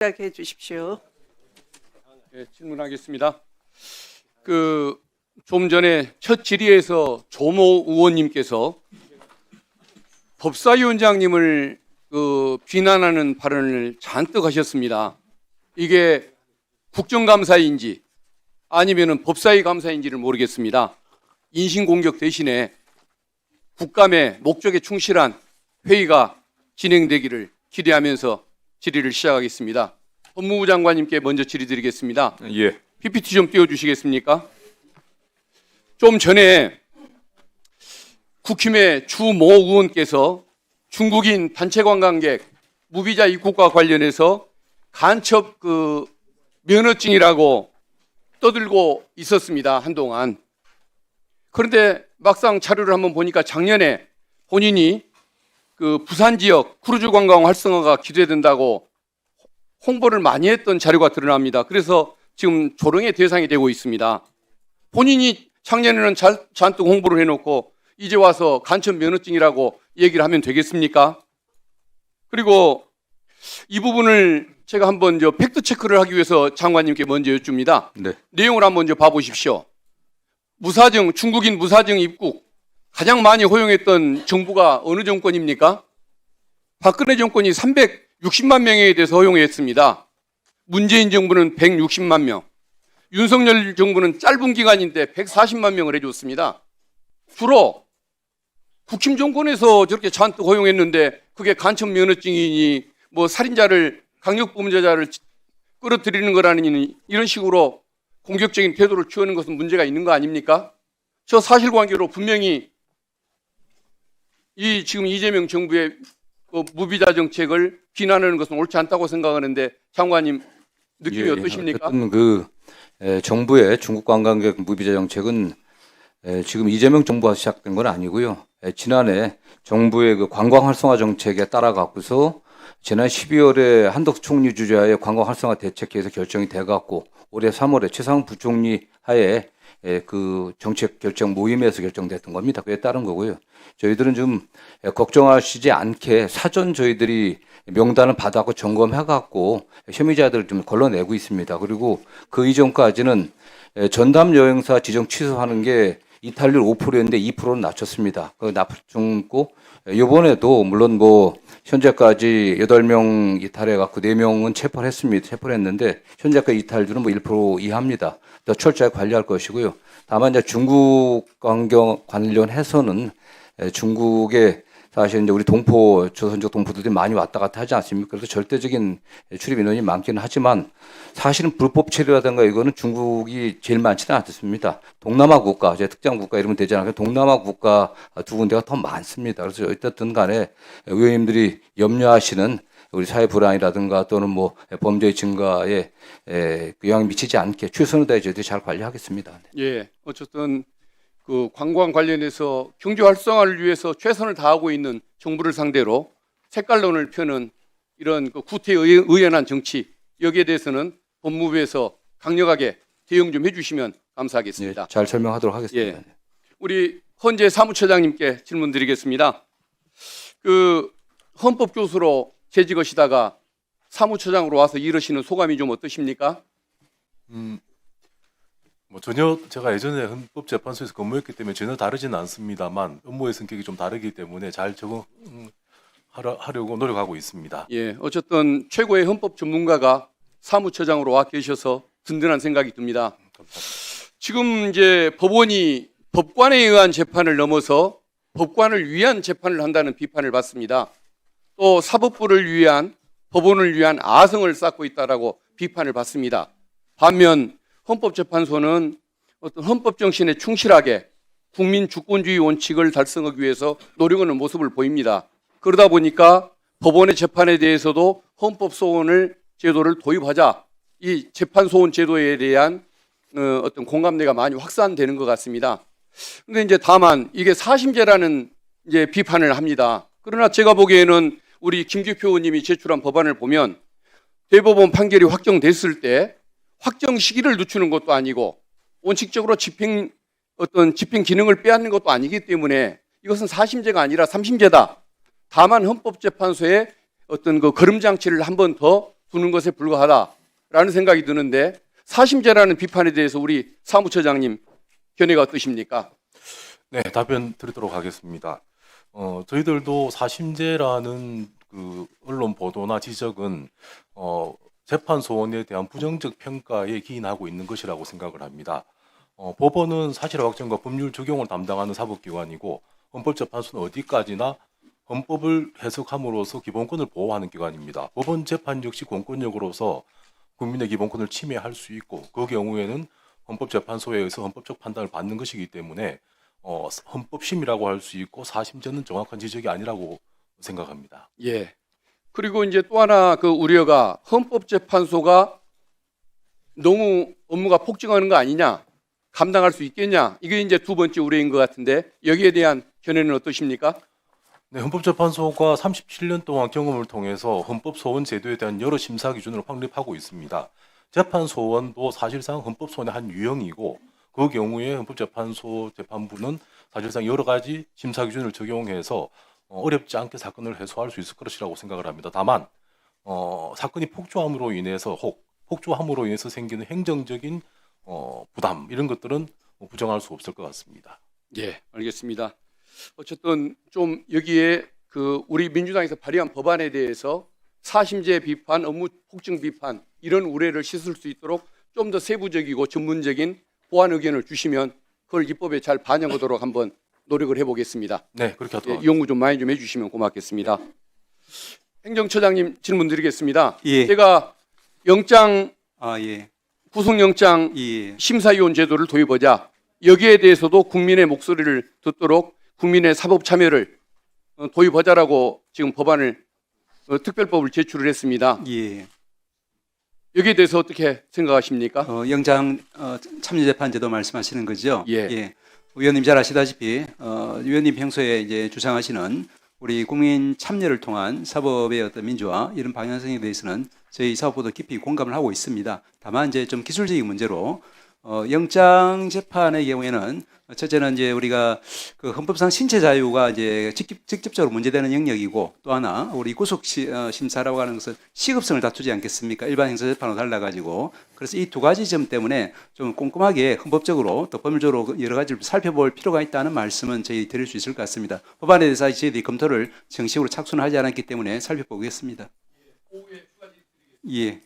시작해 주십시오. 네, 질문하겠습니다. 좀 전에 첫 질의에서 조모 의원님께서 법사위원장님을 비난하는 발언을 잔뜩 하셨습니다. 이게 국정감사인지 아니면은 법사위 감사인지를 모르겠습니다. 인신공격 대신에 국감의 목적에 충실한 회의가 진행되기를 기대하면서 질의를 시작하겠습니다. 법무부 장관님께 먼저 질의드리겠습니다. 예. PPT 좀 띄워주시겠습니까? 좀 전에 국힘의 주모 의원께서 중국인 단체 관광객 무비자 입국과 관련해서 간첩 면허증이라고 떠들고 있었습니다. 한동안. 그런데 막상 자료를 한번 보니까 작년에 본인이 부산 지역 크루즈 관광 활성화가 기대된다고 홍보를 많이 했던 자료가 드러납니다. 그래서 지금 조롱의 대상이 되고 있습니다. 본인이 작년에는 잔뜩 홍보를 해놓고 이제 와서 간첩 면허증이라고 얘기를 하면 되겠습니까? 그리고 이 부분을 제가 한번 팩트 체크를 하기 위해서 장관님께 먼저 여쭙니다. 네. 내용을 한번 봐보십시오. 무사증, 중국인 무사증 입국 가장 많이 허용했던 정부가 어느 정권입니까? 박근혜 정권이 360만 명에 대해서 허용했습니다. 문재인 정부는 160만 명, 윤석열 정부는 짧은 기간인데 140만 명을 해줬습니다. 주로 국힘 정권에서 저렇게 잔뜩 허용했는데 그게 간첩 면허증이니 뭐 살인자를 강력범죄자를 끌어들이는 거라는 이런 식으로 공격적인 태도를 취하는 것은 문제가 있는 거 아닙니까? 저 사실관계로 분명히 지금 이재명 정부의 무비자 정책을 비난하는 것은 옳지 않다고 생각하는데 장관님 느낌이 어떠십니까? 어쨌든 정부의 중국 관광객 무비자 정책은 지금 이재명 정부가 시작된 건 아니고요. 지난해 정부의 관광 활성화 정책에 따라 갖고서 지난 12월에 한덕수 총리 주재하에 관광 활성화 대책회에서 결정이 돼 갖고 올해 3월에 최상훈 부총리 하에 정책 결정 모임에서 결정됐던 겁니다. 그에 따른 거고요. 저희들은 좀 걱정하시지 않게 사전 저희들이 명단을 받아갖고 점검해갖고 혐의자들을 좀 걸러내고 있습니다. 그리고 그 이전까지는 전담 여행사 지정 취소하는 게 이탈률 5%였는데 2%는 낮췄습니다. 낮췄고 이번에도 물론 현재까지 8명 이탈해갖고 4명은 체포를 했습니다. 체포를 했는데 현재까지 이탈률은 1% 이하입니다. 더 철저하게 관리할 것이고요. 다만 이제 중국 관련해서는 중국에 사실 이제 우리 조선족 동포들이 많이 왔다 갔다 하지 않습니까? 그래서 절대적인 출입 인원이 많기는 하지만 사실은 불법 체류라든가 이거는 중국이 제일 많지는 않습니다. 동남아 국가, 특정 국가 이러면 되지 않아요. 동남아 국가 두 군데가 더 많습니다. 그래서 어쨌든 간에 의원님들이 염려하시는 우리 사회 불안이라든가 또는 범죄 증가에 영향을 미치지 않게 최선을 다해 저희들이 잘 관리하겠습니다. 예, 어쨌든 관광 관련해서 경제 활성화를 위해서 최선을 다하고 있는 정부를 상대로 색깔론을 펴는 이런 구태의연한 정치, 여기에 대해서는 법무부에서 강력하게 대응 좀 해주시면 감사하겠습니다. 예, 잘 설명하도록 하겠습니다. 예, 우리 헌재 사무처장님께 질문드리겠습니다. 헌법교수로 재직하시다가 사무처장으로 와서 일하시는 소감이 좀 어떠십니까? 전혀 제가 예전에 헌법재판소에서 근무했기 때문에 전혀 다르지는 않습니다만 업무의 성격이 좀 다르기 때문에 잘 적응하려고 노력하고 있습니다. 예, 어쨌든 최고의 헌법 전문가가 사무처장으로 와 계셔서 든든한 생각이 듭니다. 지금 이제 법원이 법관에 의한 재판을 넘어서 법관을 위한 재판을 한다는 비판을 받습니다. 또 사법부를 위한 법원을 위한 아성을 쌓고 있다라고 비판을 받습니다. 반면 헌법재판소는 어떤 헌법 정신에 충실하게 국민 주권주의 원칙을 달성하기 위해서 노력하는 모습을 보입니다. 그러다 보니까 법원의 재판에 대해서도 헌법 소원 제도를 도입하자, 이 재판 소원 제도에 대한 어떤 공감대가 많이 확산되는 것 같습니다. 그런데 이제 다만 이게 사심제라는 이제 비판을 합니다. 그러나 제가 보기에는 우리 김규표 의원님이 제출한 법안을 보면 대법원 판결이 확정됐을 때 확정 시기를 늦추는 것도 아니고 원칙적으로 집행 기능을 빼앗는 것도 아니기 때문에 이것은 사심제가 아니라 삼심제다. 다만 헌법재판소의 어떤 걸음장치를 한 번 더 두는 것에 불과하다라는 생각이 드는데 사심제라는 비판에 대해서 우리 사무처장님 견해가 어떠십니까? 네, 답변 드리도록 하겠습니다. 저희들도 사심제라는 그 언론 보도나 지적은 재판 소원에 대한 부정적 평가에 기인하고 있는 것이라고 생각을 합니다. 법원은 사실화 확정과 법률 적용을 담당하는 사법기관이고 헌법재판소는 어디까지나 헌법을 해석함으로써 기본권을 보호하는 기관입니다. 법원 재판 역시 공권력으로서 국민의 기본권을 침해할 수 있고 그 경우에는 헌법재판소에 의해서 헌법적 판단을 받는 것이기 때문에 헌법심이라고 할 수 있고 사심제는 정확한 지적이 아니라고 생각합니다. 예. 그리고 이제 또 하나 그 우려가 헌법재판소가 너무 업무가 폭증하는 거 아니냐, 감당할 수 있겠냐, 이게 이제 두 번째 우려인 것 같은데 여기에 대한 견해는 어떠십니까? 네, 헌법재판소가 37년 동안 경험을 통해서 헌법소원 제도에 대한 여러 심사 기준을 확립하고 있습니다. 재판소원도 사실상 헌법소원의 한 유형이고 그 경우에 헌법재판소 재판부는 사실상 여러 가지 심사 기준을 적용해서 어렵지 않게 사건을 해소할 수 있을 것이라고 생각을 합니다. 다만 사건이 폭주함으로 인해서 생기는 행정적인 부담 이런 것들은 부정할 수 없을 것 같습니다. 예, 알겠습니다. 어쨌든 좀 여기에 그 우리 민주당에서 발의한 법안에 대해서 사심제 비판, 업무 폭증 비판 이런 우려를 씻을 수 있도록 좀 더 세부적이고 전문적인 보완 의견을 주시면 그걸 입법에 잘 반영하도록 한번 노력을 해보겠습니다. 네, 그렇게 하도록 예, 연구 좀 많이 좀 해주시면 고맙겠습니다. 행정처장님 질문 드리겠습니다. 예. 제가 영장 예. 구속영장 예. 심사위원 제도를 도입하자 여기에 대해서도 국민의 목소리를 듣도록 국민의 사법 참여를 도입하자라고 지금 법안을 특별법을 제출을 했습니다. 예. 여기에 대해서 어떻게 생각하십니까? 영장 참여재판제도 말씀하시는 거죠? 예. 의원님 잘 아시다시피 의원님 평소에 이제 주장하시는 우리 국민 참여를 통한 사법의 어떤 민주화 이런 방향성에 대해서는 저희 사법부도 깊이 공감을 하고 있습니다. 다만 이제 좀 기술적인 문제로 영장 재판의 경우에는 첫째는 이제 우리가 그 헌법상 신체 자유가 이제 직접적으로 문제되는 영역이고 또 하나 우리 구속 심사라고 하는 것은 시급성을 다투지 않겠습니까? 일반 형사 재판과 달라가지고 그래서 이 두 가지 점 때문에 좀 꼼꼼하게 헌법적으로 또 법률적으로 여러 가지를 살펴볼 필요가 있다는 말씀은 저희 드릴 수 있을 것 같습니다. 법안에 대해서 저희들이 검토를 정식으로 착수는 하지 않았기 때문에 살펴보겠습니다. 예.